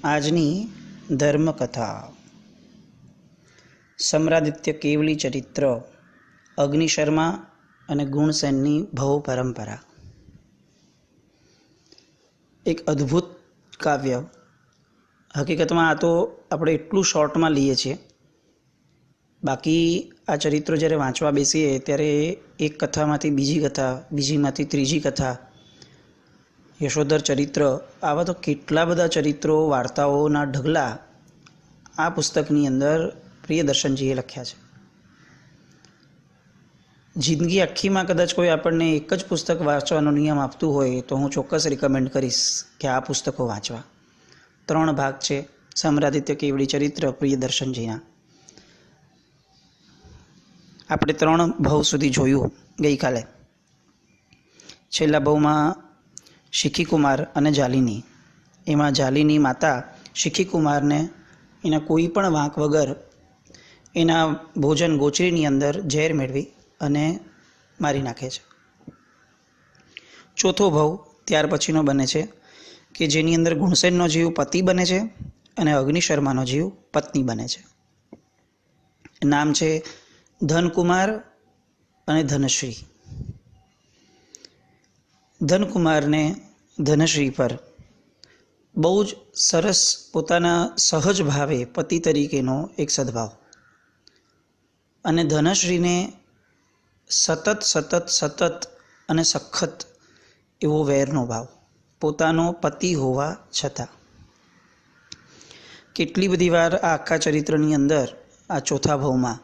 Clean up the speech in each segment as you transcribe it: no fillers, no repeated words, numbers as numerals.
આજની ધર્મકથા સમ્રાદિત્ય કેવલી ચરિત્ર અગ્નિશર્મા અને ગુણસેનની ભવ પરંપરા. એક અદ્ભુત કાવ્ય. હકીકતમાં આ તો આપણે એટલું શોર્ટમાં લઈએ છીએ. બાકી આ ચરિત્રો જ્યારે વાંચવા બેસીએ ત્યારે એક કથામાંથી બીજી કથા, બીજીમાંથી ત્રીજી કથા, યશોધર ચરિત્ર, આવા તો કેટલા બધા ચરિત્રો, વાર્તાઓના ઢગલા આ પુસ્તકની અંદર પ્રિયદર્શનજીએ લખ્યા છે. જિંદગી આખીમાં કદાચ કોઈ આપણને એક જ પુસ્તક વાંચવાનો નિયમ આપતું હોય તો હું ચોક્કસ રિકમેન્ડ કરીશ કે આ પુસ્તકો વાંચવા. 3 ભાગ છે સમ્રાદિત્ય કેવલી ચરિત્ર પ્રિયદર્શનજીના. આપણે 3 ભવ સુધી જોયું ગઈકાલે. છેલ્લા ભવમાં શિખીકુમાર અને જાલિની. એમાં જાલિની માતા શિખીકુમારને એના કોઈ પણ વાંક વગર એના ભોજન ગોચરીની અંદર ઝેર મેળવી અને મારી નાખે છે. ચોથો ભવ ત્યાર પછીનો બને છે કે જેની અંદર ગુણસેનનો જીવ પતિ બને છે અને અગ્નિશર્માનો જીવ પત્ની બને છે. નામ છે ધનકુમાર અને ધનશ્રી. ધનકુમારને ધનશ્રી પર બહુ જ સરસ પોતાના સહજ ભાવે પતિ તરીકેનો એક સદભાવ, અને ધનશ્રીને સતત અને સખત એવો વેરનો ભાવ, પોતાનો પતિ હોવા છતાં. કેટલી બધી વાર આ આખા ચરિત્રની અંદર આ ચોથા ભવમાં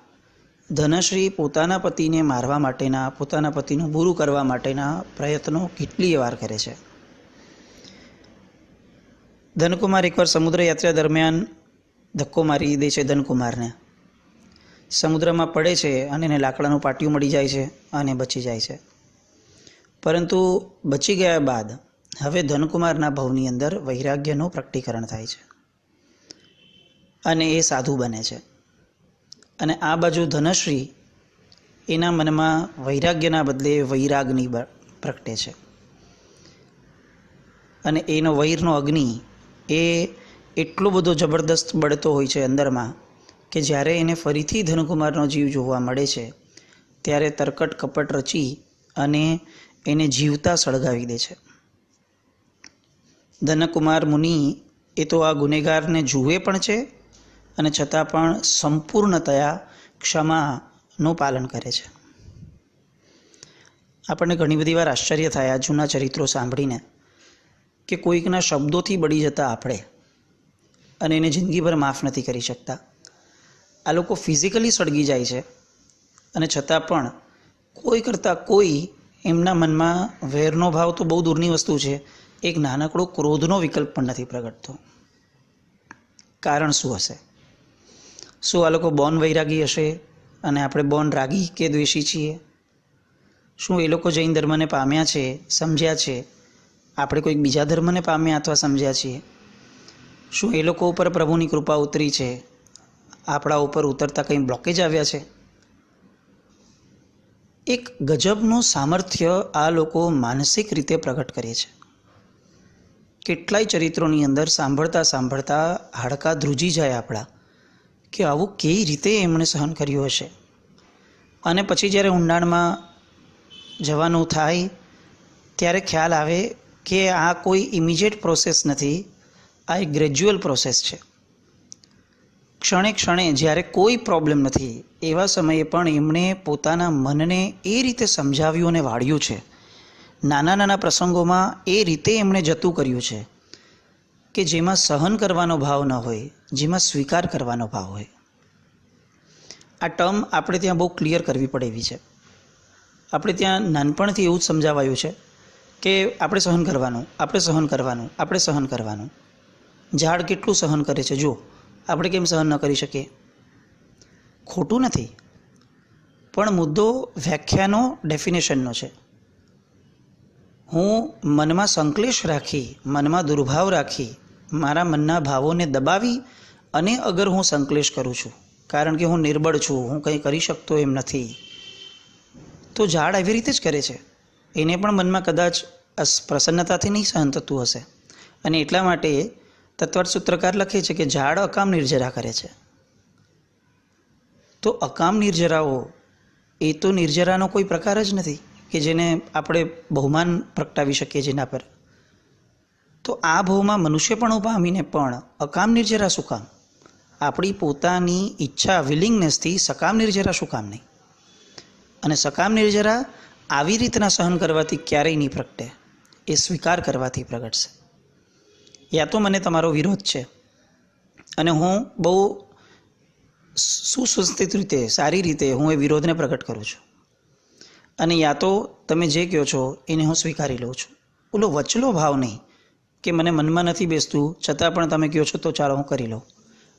ધનશ્રી પોતાના પતિને મારવા માટેના, પોતાના પતિનું બુરું કરવા માટેના પ્રયત્નો કેટલીય વાર કરે છે. ધનકુમાર એકવાર સમુદ્ર યાત્રા દરમિયાન ધક્કો મારી દે છે ધનકુમારને. સમુદ્રમાં પડે છે અને એને લાકડાનું પાટિયું મળી જાય છે અને બચી જાય છે. પરંતુ બચી ગયા બાદ હવે ધનકુમારના ભવની અંદર વૈરાગ્યનું પ્રકટીકરણ થાય છે અને એ સાધુ બને છે. અને આ બાજુ ધનશ્રી, એના મનમાં વૈરાગ્યના બદલે વૈરાગની પ્રગટે છે. અને એનો વૈરનો અગ્નિ એ એટલો બધો જબરદસ્ત બળતો હોય છે અંદરમાં કે જ્યારે એને ફરીથી ધનકુમારનો જીવ જોવા મળે છે ત્યારે તરકટ કપટ રચી અને એને જીવતા સળગાવી દે છે. ધનકુમાર મુનિ એ તો આ ગુનેગારને જુએ પણ છે અને છતાં પણ સંપૂર્ણતયા ક્ષમાનું પાલન કરે છે. આપણને ઘણી બધી વાર આશ્ચર્ય થાય આ જૂના ચરિત્રો સાંભળીને કે કોઈકના શબ્દોથી બળી જતા આપણે અને એને જિંદગીભર માફ નથી કરી શકતા. આ લોકો ફિઝિકલી સળગી જાય છે અને છતાં પણ કોઈ કરતાં કોઈ એમના મનમાં વેરનો ભાવ તો બહુ દૂરની વસ્તુ છે, એક નાનકડો ક્રોધનો વિકલ્પ પણ નથી પ્રગટતો. કારણ શું હશે? શું આ લોકો બોન વૈરાગી હશે અને આપણે બોન રાગી કે દ્વેષી છીએ? શું એ લોકો જૈન ધર્મને પામ્યા છે, સમજ્યા છે, આપણે કોઈક બીજા ધર્મને પામ્યા અથવા સમજ્યા છીએ? શું એ લોકો ઉપર પ્રભુની કૃપા ઉતરી છે, આપણા ઉપર ઉતરતા કંઈ બ્લોકેજ આવ્યા છે? એક ગજબનું સામર્થ્ય આ લોકો માનસિક રીતે પ્રગટ કરે છે. કેટલાય ચરિત્રોની અંદર સાંભળતા સાંભળતા હાડકાં ધ્રુજી જાય આપણા કે આવું કેવી રીતે એમણે સહન કર્યું હશે. અને પછી જ્યારે ઊંડાણમાં જવાનું થાય ત્યારે ખ્યાલ આવે કે આ કોઈ ઇમિડિયેટ પ્રોસેસ નથી, આ એક ગ્રેજ્યુઅલ પ્રોસેસ છે. ક્ષણે ક્ષણે જ્યારે કોઈ પ્રોબ્લેમ નથી એવા સમયે પણ એમણે પોતાના મનને એ રીતે સમજાવ્યું અને વાળ્યું છે, નાના નાના પ્રસંગોમાં એ રીતે એમણે જતું કર્યું છે કે જેમાં સહન કરવાનો ભાવ ન હોય, જેમાં સ્વીકાર કરવાનો ભાવ હોય. આ ટર્મ આપણે ત્યાં બહુ ક્લિયર કરવી પડે એવી છે. આપણે ત્યાં નાનપણથી એવું જ સમજાવાયું છે કે આપણે સહન કરવાનું, આપણે સહન કરવાનું, આપણે સહન કરવાનું. ઝાડ કેટલું સહન કરે છે જો, આપણે કેમ સહન ન કરી શકીએ? ખોટું નથી, પણ મુદ્દો વ્યાખ્યાનો, ડેફિનેશનનો છે. હું મનમાં સંકલેશ રાખી, મનમાં દુર્ભાવ રાખી, મારા મનના ભાવોને દબાવી અને અગર હું સંકલેશ કરું છું કારણ કે હું નિર્બળ છું, હું કંઈ કરી શકતો એમ નથી, તો ઝાડ એવી રીતે જ કરે છે. એને પણ મનમાં કદાચ પ્રસન્નતાથી નહીં સહન થતું હશે અને એટલા માટે તત્વાર્થ સૂત્રકાર લખે છે કે ઝાડ અકામ નિર્જરા કરે છે. તો અકામ નિર્જરાઓ એ તો નિર્જરાનો કોઈ પ્રકાર જ નથી કે જેને આપણે બહુમાન પ્રગટાવી શકીએ જેના પર. તો આ ભાવમાં મનુષ્યપણું પામીને પણ અકામ નિર્જરા શું કામ? આપણી પોતાની ઈચ્છા વિલિંગનેસથી સકામ નિર્જરા શું કામ નહીં? અને સકામ નિર્જરા આવી રીતના સહન કરવાથી ક્યારેય નહીં પ્રગટે, એ સ્વીકાર કરવાથી પ્રગટશે. યા તો મને તમારો વિરોધ છે અને હું બહુ સુસંસ્થિત રીતે, સારી રીતે હું એ વિરોધને પ્રગટ કરું છું, અને યા તો તમે જે કહો છો એને હું સ્વીકારી લઉં છું. ઓલો વચલો ભાવ નહીં કે મને મનમાં નથી બેસતું છતાં પણ તમે કહો છો તો ચાલો હું કરી લઉં,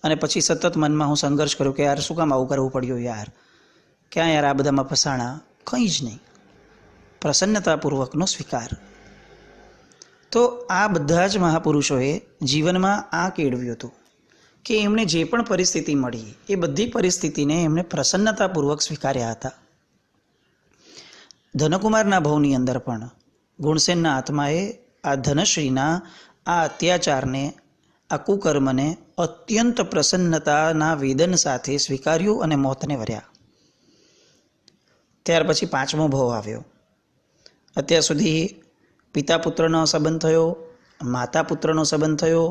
અને પછી સતત મનમાં હું સંઘર્ષ કરું કે યાર શું કામ આવું કરવું પડ્યું, યાર ક્યાં યાર આ બધામાં ફસાણા. કંઈ જ નહીં, પ્રસન્નતાપૂર્વકનો સ્વીકાર. તો આ બધા જ મહાપુરુષોએ જીવનમાં આ કેળવ્યું હતું કે એમણે જે પણ પરિસ્થિતિ મળી એ બધી પરિસ્થિતિને એમણે પ્રસન્નતાપૂર્વક સ્વીકાર્યા હતા. ધનકુમારના ભવની અંદર પણ ગુણસેનના આત્માએ આ ધનશ્રીના આ અત્યાચારને, આ કુકર્મને અત્યંત પ્રસન્નતાના વેદન સાથે સ્વીકાર્યું અને મોતને વર્યા. ત્યાર પછી 5મો ભવ આવ્યો. અત્યાર સુધી પિતા પુત્રનો સંબંધ થયો, માતા પુત્રનો સંબંધ થયો,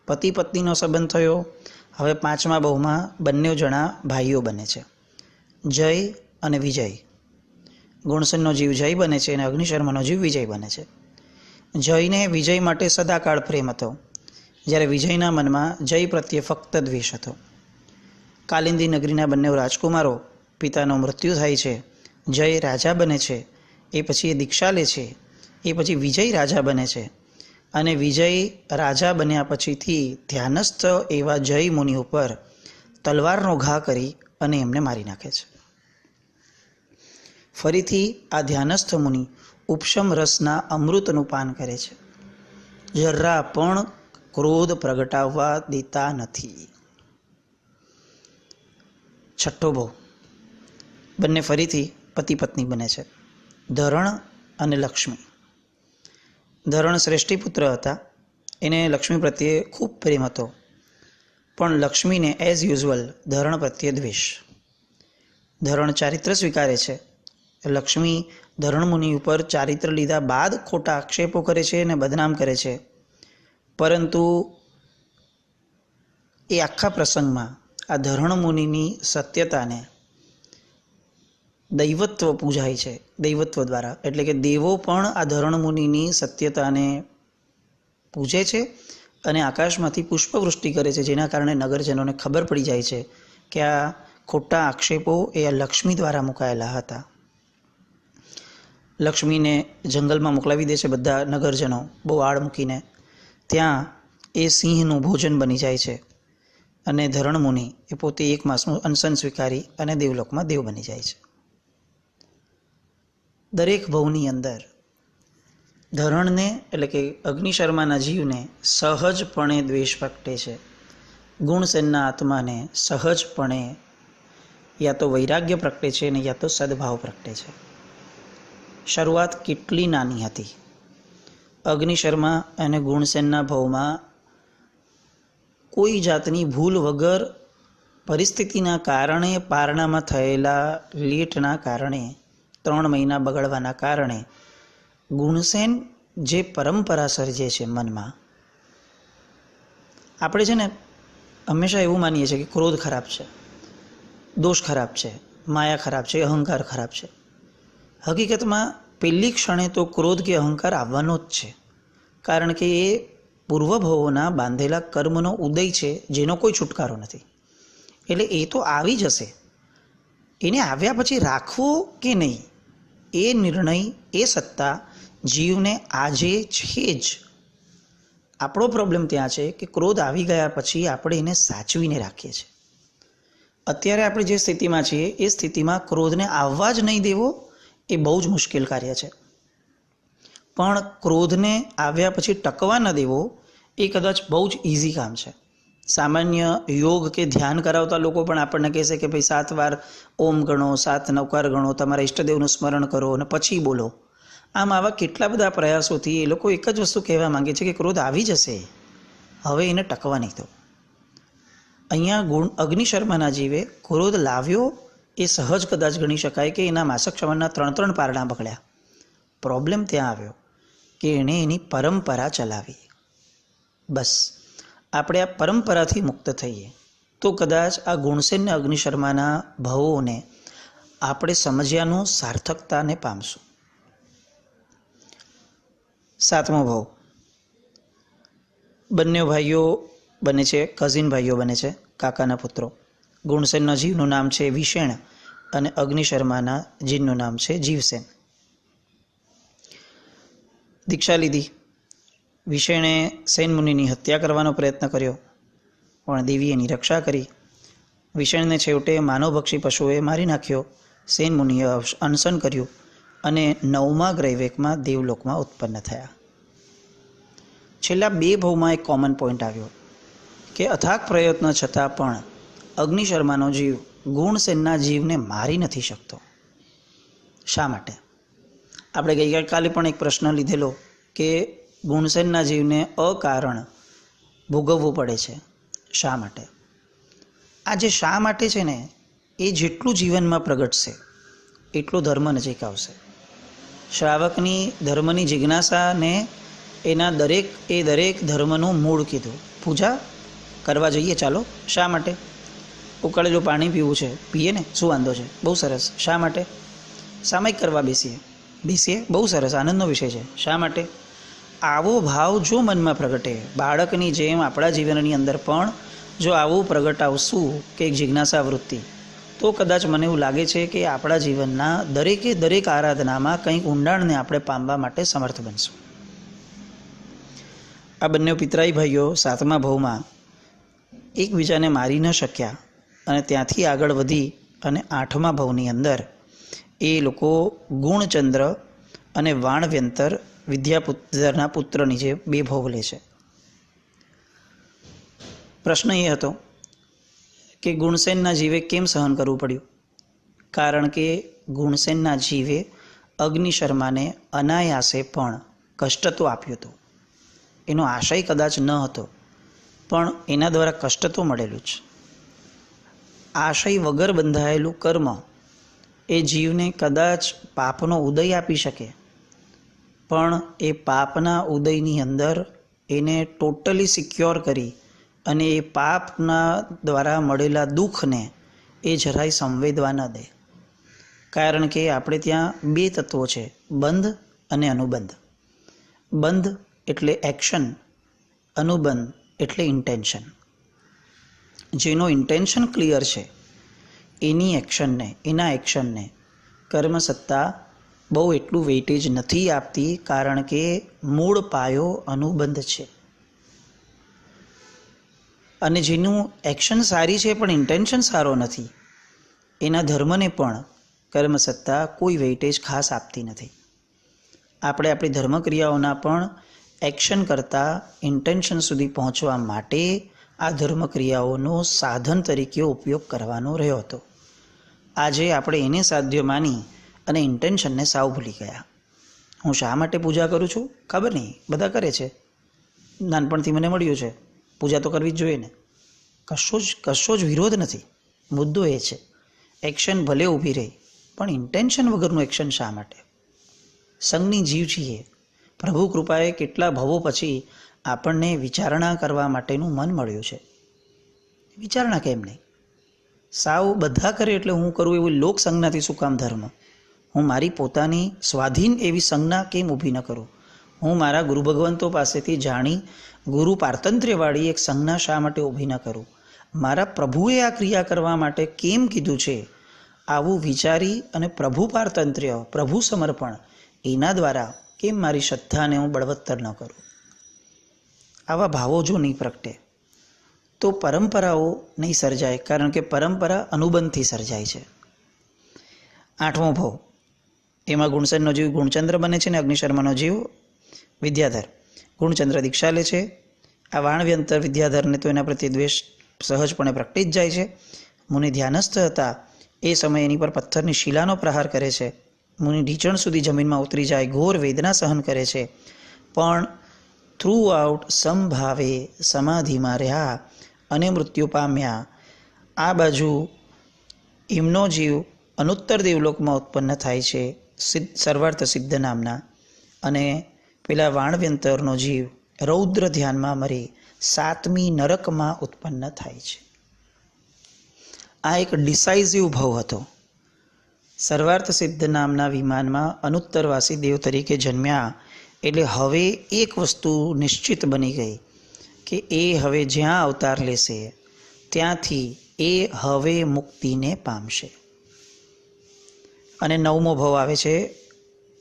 પતિ પત્નીનો સંબંધ થયો. હવે 5મા ભવમાં બંને જણા ભાઈઓ બને છે, જય અને વિજય. ગુણસેનનો જીવ જય બને છે અને અગ્નિશર્માનો જીવ વિજય બને છે. જયને વિજય માટે સદાકાળ પ્રેમ હતો, જ્યારે વિજયના મનમાં જય પ્રત્યે ફક્ત દ્વેષ હતો. કાલિંદી નગરીના બંને રાજકુમારો, પિતાનો મૃત્યુ થાય છે, જય રાજા બને છે, એ પછી એ દીક્ષા લે છે, એ પછી વિજય રાજા બને છે, અને વિજય રાજા બન્યા પછીથી ધ્યાનસ્થ એવા જય મુનિ ઉપર તલવારનો ઘા કરી અને એમને મારી નાખે છે. ફરીથી આ ધ્યાનસ્થ મુનિ ઉપશમ રસના અમૃતનું પાન કરે છે, જરા પણ ક્રોધ પ્રગટાવવા દેતા નથી. 6ઠ્ઠો ભવ, બંને ફરીથી પતિ પત્ની બને છે, ધરણ અને લક્ષ્મી. ધરણ શ્રેષ્ઠી પુત્ર હતા, એને લક્ષ્મી પ્રત્યે ખૂબ પ્રેમ હતો, પણ લક્ષ્મીને એઝ યુઝ્યુઅલ ધરણ પ્રત્યે દ્વેષ. ધરણ ચારિત્ર સ્વીકારે છે, લક્ષ્મી ધરણ મુનિ ઉપર ચારિત્ર લીધા બાદ ખોટા આક્ષેપો કરે છે અને બદનામ કરે છે, પરંતુ એ આખા પ્રસંગમાં આ ધરણ મુનિની સત્યતાને દૈવત્વ પૂજાય છે, દૈવત્વ દ્વારા. એટલે કે દેવો પણ આ ધરણ મુનિની સત્યતાને પૂજે છે અને આકાશમાંથી પુષ્પવૃષ્ટિ કરે છે, જેના કારણે નગરજનોને ખબર પડી જાય છે કે આ ખોટા આક્ષેપો એ આ લક્ષ્મી દ્વારા મુકાયેલા હતા. લક્ષ્મીને જંગલમાં મોકલાવી દે છે બધા નગરજનો બહુ આડ મૂકીને. ત્યાં એ સિંહનું ભોજન બની જાય છે અને ધરણ મુનિ એ પોતે 1 માસનું અનશન સ્વીકારી અને દેવલોકમાં દેવ બની જાય છે. દરેક ભવની અંદર ધરણને એટલે કે અગ્નિશર્માના જીવને સહજપણે દ્વેષ પ્રગટે છે, ગુણસેનના આત્માને સહજપણે યા તો વૈરાગ્ય પ્રગટે છે અને યા તો સદભાવ પ્રગટે છે. શરૂઆત કેટલી નાની હતી. અગ્નિશર્મા અને ગુણસેનના ભવમાં કોઈ જાતની ભૂલ વગર પરિસ્થિતિના કારણે, પારણામાં થયેલા લેટના કારણે, 3 મહિના બગડવાના કારણે ગુણસેન જે પરંપરા સર્જે છે મનમાં. આપણે છે ને હંમેશા એવું માનીએ છીએ કે ક્રોધ ખરાબ છે, દોષ ખરાબ છે, માયા ખરાબ છે, અહંકાર ખરાબ છે. હકીકતમાં પહેલી ક્ષણે તો ક્રોધ કે અહંકાર આવવાનો જ છે, કારણ કે એ પૂર્વભવોના બાંધેલા કર્મનો ઉદય છે, જેનો કોઈ છુટકારો નથી. એટલે એ તો આવી જશે. એને આવ્યા પછી રાખવો કે નહીં એ નિર્ણય, એ સત્તા જીવને આજે છે જ. આપણો પ્રોબ્લેમ ત્યાં છે કે ક્રોધ આવી ગયા પછી આપણે એને સાચવીને રાખીએ છીએ. અત્યારે આપણે જે સ્થિતિમાં છીએ એ સ્થિતિમાં ક્રોધને આવવા જ નહીં દેવો એ બહુ જ મુશ્કેલ કાર્ય છે, પણ ક્રોધને આવ્યા પછી ટકવા ન દેવો એ કદાચ બહુ જ ઇઝી કામ છે. સામાન્ય યોગ કે ધ્યાન કરાવતા લોકો પણ આપણને કહેશે કે ભાઈ 7 વાર ઓમ ગણો, 7 નવકાર ગણો, તમારા ઈષ્ટદેવનું સ્મરણ કરો અને પછી બોલો. આમ આવા કેટલા બધા પ્રયાસોથી એ લોકો એક જ વસ્તુ કહેવા માંગે છે કે ક્રોધ આવી જશે, હવે એને ટકવા નહીં દો. અહીંયા અગ્નિશર્માના જીવે ક્રોધ લાવ્યો એ સહજ કદાચ ગણી શકાય કે એના માસક શ્રવણના 3 પારણા બગડ્યા. પ્રોબ્લેમ ત્યાં આવ્યો કે એણે એની પરંપરા ચલાવી. બસ આપણે આ પરંપરાથી મુક્ત થઈએ તો કદાચ આ ગુણસેન અને અગ્નિશર્માના ભાવોને આપણે સમજ્યાનું સાર્થકતાને પામશું. 7મો ભાવ. બંને ભાઈઓ બને છે, કઝિન ભાઈઓ બને છે, કાકાના પુત્રો. ગુણસેનના જીવનું નામ છે વિષેણ અને અગ્નિશર્માના જીવનું નામ છે જીવસેન. દીક્ષા લીધી. વિષેણે સેન મુનિની હત્યા કરવાનો પ્રયત્ન કર્યો, પણ દેવીએ એની રક્ષા કરી. વિષેણને છેવટે માનવભક્ષી પશુઓએ મારી નાખ્યો. સેન મુનિએ અનશન કર્યું અને 9મા ગ્રૈવેકમાં દેવલોકમાં ઉત્પન્ન થયા. છેલ્લા 2 ભાવમાં એક કોમન પોઈન્ટ આવ્યો કે અથાગ પ્રયત્ન છતાં પણ અગ્નિશર્માનો જીવ ગુણસેનના જીવને મારી નથી શકતો. શા માટે? આપણે ગઈકાલે પણ એક પ્રશ્ન લીધેલો કે ગુણસેનના જીવને અકારણ ભોગવવું પડે છે. શા માટે? આ જે શા માટે છે ને, એ જેટલું જીવનમાં પ્રગટશે એટલો ધર્મ નજીક આવશે. શ્રાવકની ધર્મની જિજ્ઞાસાને એના દરેક ધર્મનું મૂળ કીધું. પૂજા કરવા જઈએ, ચાલો. શા માટે? ઉકળેલું પાણી પીવું છે, પીએ ને, શું વાંધો છે? બહુ સરસ. શા માટે? સામાયિક કરવા બેસીએ, બહુ સરસ, આનંદનો વિષય છે. શા માટે? આવો ભાવ જો મનમાં પ્રગટે, બાળકની જેમ આપણા જીવનની અંદર પણ જો આવું પ્રગટાવશું કે એક જિજ્ઞાસા વૃત્તિ, તો કદાચ મને એવું લાગે છે કે આપણા જીવનના દરેક આરાધનામાં કંઈક ઊંડાણને આપણે પામવા માટે સમર્થ બનશું. આ બંને પિતરાઈ ભાઈઓ 7મા ભાવમાં એકબીજાને મારી ન શક્યા અને ત્યાંથી આગળ વધી અને 8મા ભાવની અંદર એ લોકો ગુણચંદ્ર અને વાણવ્યંતર વિદ્યાપુત્રના પુત્રની જે 2 ભાવ લે છે. પ્રશ્ન એ હતો કે ગુણસેનના જીવે કેમ સહન કરવું પડ્યું? કારણ કે ગુણસેનના જીવે અગ્નિશર્માને અનાયાસે પણ કષ્ટ તો આપ્યું હતું. એનો આશય કદાચ ન હતો, પણ એના દ્વારા કષ્ટ તો મળેલું જ. આશય વગર બંધાયેલું કર્મ એ જીવને કદાચ પાપનો ઉદય આપી શકે, પણ એ પાપના ઉદયની અંદર એને ટોટલી સિક્યોર કરી અને એ પાપના દ્વારા મળેલા દુઃખને એ જરાય સંવેદવા ન દે. કારણ કે આપણે ત્યાં 2 તત્વો છે, બંધ અને અનુબંધ. બંધ એટલે એક્શન, અનુબંધ એટલે ઇન્ટેન્શન. જેનો ઇન્ટેન્શન ક્લિયર છે એના એક્શનને કર્મસત્તા બહુ એટલું વેઇટેજ નથી આપતી, કારણ કે મૂળ પાયો અનુબંધ છે. અને જેનું એક્શન સારી છે પણ ઇન્ટેન્શન સારો નથી, એના ધર્મને પણ કર્મસત્તા કોઈ વેઇટેજ ખાસ આપતી નથી. આપણે આપણી ધર્મક્રિયાઓના પણ એક્શન કરતાં ઇન્ટેન્શન સુધી પહોંચવા માટે આ ધર્મક્રિયાઓનો સાધન તરીકે ઉપયોગ કરવાનો રહ્યો હતો. આજે આપણે એને સાધ્ય માની અને ઇન્ટેન્શનને સાવ ભૂલી ગયા. હું શા માટે પૂજા કરું છું ખબર નહીં, બધા કરે છે, નાનપણથી મને મળ્યું છે, પૂજા તો કરવી જ જોઈએ ને. કશો જ વિરોધ નથી. મુદ્દો એ છે એક્શન ભલે ઊભી રહી, પણ ઇન્ટેન્શન વગરનું એક્શન શા માટે? સંઘની જીવ છીએ. પ્રભુ કૃપાએ કેટલા ભવો પછી આપણને વિચારણા કરવા માટેનું મન મળ્યું છે. વિચારણા કેમ નહીં? સાવ બધા કરે એટલે હું કરું એવું લોક સંજ્ઞાથી શું કામ ધર્મ? હું મારી પોતાની સ્વાધીન એવી સંજ્ઞા કેમ ઊભી ન કરું? હું મારા ગુરુ ભગવંતો પાસેથી જાણી ગુરુ પારતંત્ર્યવાળી એક સંજ્ઞા શા માટે ઊભી ન કરું? મારા પ્રભુએ આ ક્રિયા કરવા માટે કેમ કીધું છે? આવું વિચારી અને પ્રભુ પારતંત્ર્ય, પ્રભુ સમર્પણ, એના દ્વારા કેમ મારી શ્રદ્ધાને હું બળવત્તર ન કરું? આવા ભાવો જો નહીં પ્રગટે તો પરંપરાઓ નહીં સર્જાય, કારણ કે પરંપરા અનુબંધથી સર્જાય છે. 8મો ભાવ, એમાં ગુણસેનનો જીવ ગુણચંદ્ર બને છે ને અગ્નિશર્માનો જીવ વિદ્યાધર. ગુણચંદ્ર દીક્ષા લે છે. આ વાણવ્યંતર વિદ્યાધરને તો એના પ્રત્યે દ્વેષ સહજપણે પ્રગટી જ જાય છે. મુનિ ધ્યાનસ્થ હતા એ સમયે એની પર પથ્થરની શિલાનો પ્રહાર કરે છે. મુનિ ઢીચણ સુધી જમીનમાં ઉતરી જાય, ઘોર વેદના સહન કરે છે, પણ થ્રુ આઉટ સમભાવે સમાધિમાં રહ્યા અને મૃત્યુ પામ્યા. આ બાજુ એમનો જીવ અનુત્તર દેવલોકમાં ઉત્પન્ન થાય છે સર્વાર્થ સિદ્ધ નામના, અને પેલા વાણવ્યંતરનો જીવ રૌદ્ર ધ્યાનમાં મરી 7મી નરકમાં ઉત્પન્ન થાય છે. આ એક ડિસાઇઝિવ ભાવ હતો. સર્વાર્થ સિદ્ધ નામના વિમાનમાં અનુત્તરવાસી દેવ તરીકે જન્મ્યા એટલે હવે એક વસ્તુ નિશ્ચિત બની ગઈ કે એ હવે જ્યાં અવતાર લેશે ત્યાંથી એ હવે મુક્તિને પામશે. અને 9મો ભાવ આવે છે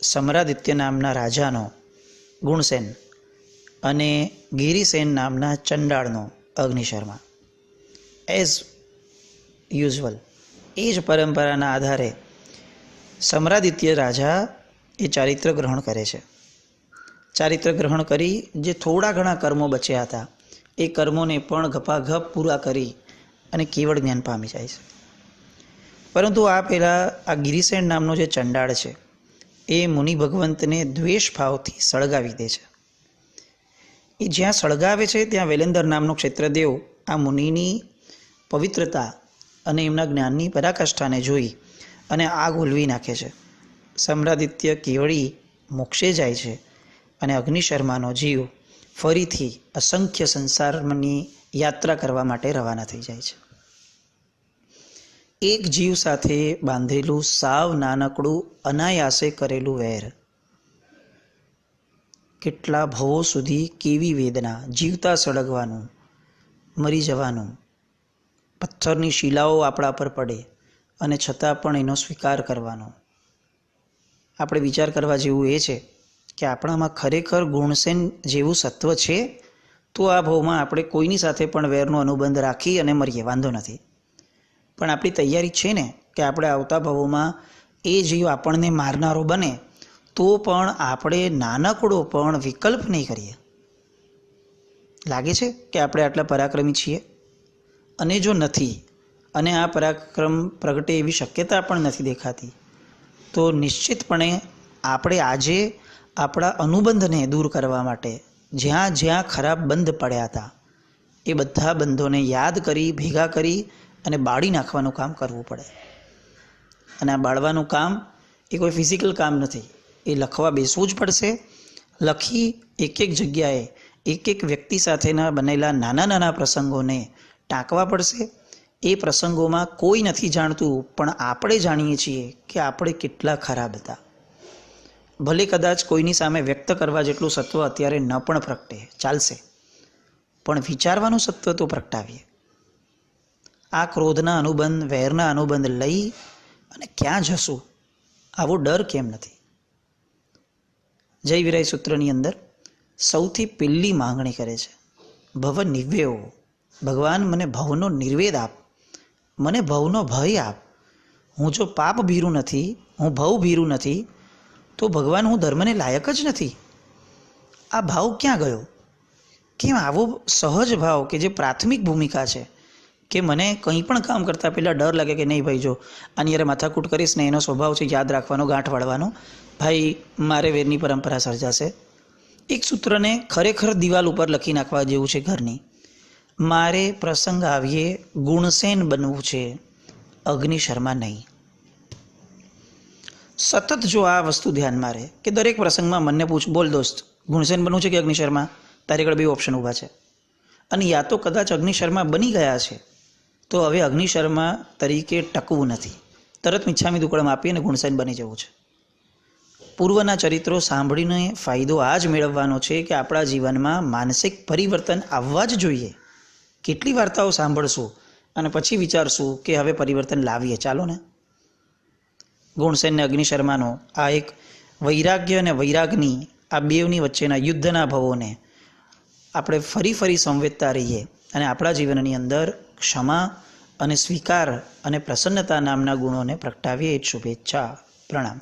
સમરાદિત્ય નામના રાજાનો ગુણસેન અને ગિરિસેન નામના ચંડાળનો અગ્નિશર્મા. એઝ યુઝ્યુઅલ એ જ પરંપરાના આધારે સમરાદિત્ય રાજા એ ચારિત્ર ગ્રહણ કરે છે. ચારિત્ર ગ્રહણ કરી જે થોડા ઘણા કર્મો બચ્યા હતા એ કર્મોને પણ ગપાગપ પૂરા કરી અને કેવળ જ્ઞાન પામી જાય છે. પરંતુ આ પહેલાં આ ગિરિસેન નામનો જે ચંડાળ છે એ મુનિ ભગવંતને દ્વેષ ભાવથી સળગાવી દે છે. એ જ્યાં સળગાવે છે ત્યાં વેલેન્દર નામનો ક્ષેત્રદેવ આ મુનિની પવિત્રતા અને એમના જ્ઞાનની પરાકાષ્ઠાને જોઈ અને આગ ઓલવી નાખે છે. સમરાદિત્ય કેવળી મોક્ષે જાય છે અને અગ્નિશર્માનો જીવ ફરીથી અસંખ્ય સંસારની યાત્રા કરવા માટે રવાના થઈ જાય છે. એક જીવ સાથે બાંધેલું સાવ નાનકડું અનાયાસે કરેલું વેર, કેટલા ભવો સુધી કેવી વેદના, જીવતા સળગવાનું, મરી જવાનું, પથ્થરની શિલાઓ આપણા પર પડે અને છતાં પણ એનો સ્વીકાર કરવાનો. આપણે વિચાર કરવા જેવું એ છે કે આપણામાં ખરેખર ગુણસેન જેવું સત્વ છે તો આ ભાવમાં આપણે કોઈની સાથે પણ વેરનો અનુબંધ રાખી અને મરીએ, વાંધો નથી. પણ આપણી તૈયારી છે ને કે આપણે આવતા ભાવોમાં એ જીવ આપણને મારનારો બને તો પણ આપણે નાનકડો પણ વિકલ્પ નહીં કરીએ. લાગે છે કે આપણે આટલા પરાક્રમી છીએ? અને જો નથી, અને આ પરાક્રમ પ્રગટે એવી શક્યતા પણ નથી દેખાતી, તો નિશ્ચિતપણે આપણે આજે આપણા અનુબંધને દૂર કરવા માટે જ્યાં જ્યાં ખરાબ બંધ પડ્યા હતા એ બધા બંધોને યાદ કરી, ભેગા કરી અને બાળી નાખવાનું કામ કરવું પડે. અને આ બાળવાનું કામ એ કોઈ ફિઝિકલ કામ નથી, એ લખવા બેસવું જ પડશે. લખી એક એક જગ્યાએ એક એક વ્યક્તિ સાથેના બનેલા નાના નાના પ્રસંગોને ટાંકવા પડશે. એ પ્રસંગોમાં કોઈ નથી જાણતું, પણ આપણે જાણીએ છીએ કે આપણે કેટલા ખરાબ હતા. ભલે કદાચ કોઈની સામે વ્યક્ત કરવા જેટલું સત્વ અત્યારે ન પણ પ્રગટે, ચાલશે, પણ વિચારવાનું સત્વ તો પ્રગટાવીએ. આ ક્રોધના અનુબંધ, વેરના અનુબંધ લઈ અને ક્યાં જશું આવો ડર કેમ નથી? જય વિરાય સૂત્રની અંદર સૌથી પહેલી માંગણી કરે છે ભવ નિવ્યો, ભગવાન મને ભવનો નિર્વેદ આપ, મને ભવનો ભય આપ. હું જો પાપ ભીરું નથી, હું ભવ ભીરું નથી, તો ભગવાન હું ધર્મને લાયક જ નથી. આ ભાવ ક્યાં ગયો? કેમ આવો સહજ ભાવ કે જે પ્રાથમિક ભૂમિકા છે કે મને કંઈ પણ કામ કરતાં પહેલાં ડર લાગે કે નહીં ભાઈ, જો આની યારે માથાકૂટ કરીશ ને એનો સ્વભાવ છે યાદ રાખવાનો, ગાંઠ વાળવાનો, ભાઈ મારે વેરની પરંપરા સર્જાશે. એક સૂત્રને ખરેખર દિવાલ ઉપર લખી નાખવા જેવું છે ઘરની. મારે પ્રસંગ આવીએ ગુણસેન બનવું છે, અગ્નિશર્મા નહીં. સતત જો આ વસ્તુ ધ્યાનમાં રહે કે દરેક પ્રસંગમાં મને પૂછ, બોલ દોસ્ત, ગુણસેન બનવું છે કે અગ્નિશર્મા? તારી આગળ 2 ઓપ્શન ઊભા છે. અને યા તો કદાચ અગ્નિશર્મા બની ગયા છે તો હવે અગ્નિશર્મા તરીકે ટકવું નથી, તરત મિચ્છામી દુક્કડમ આપી અને ગુણસેન બની જવું છે. પૂર્વના ચરિત્રો સાંભળીને ફાયદો આ જ મેળવવાનો છે કે આપણા જીવનમાં માનસિક પરિવર્તન આવવા જ જોઈએ. કેટલી વાર્તાઓ સાંભળશું અને પછી વિચારશું કે હવે પરિવર્તન લાવીએ, ચાલો ને. ગુણસેન ને અગ્નિશર્માનો આ એક વૈરાગ્ય અને વૈરાગની આ બેવની વચ્ચેના યુદ્ધના ભવોને આપણે ફરી ફરી સંવેદતા રહીએ અને આપણા જીવનની અંદર ક્ષમા અને સ્વીકાર અને પ્રસન્નતા નામના ગુણોને પ્રગટાવીએ. એ જ શુભેચ્છા. પ્રણામ.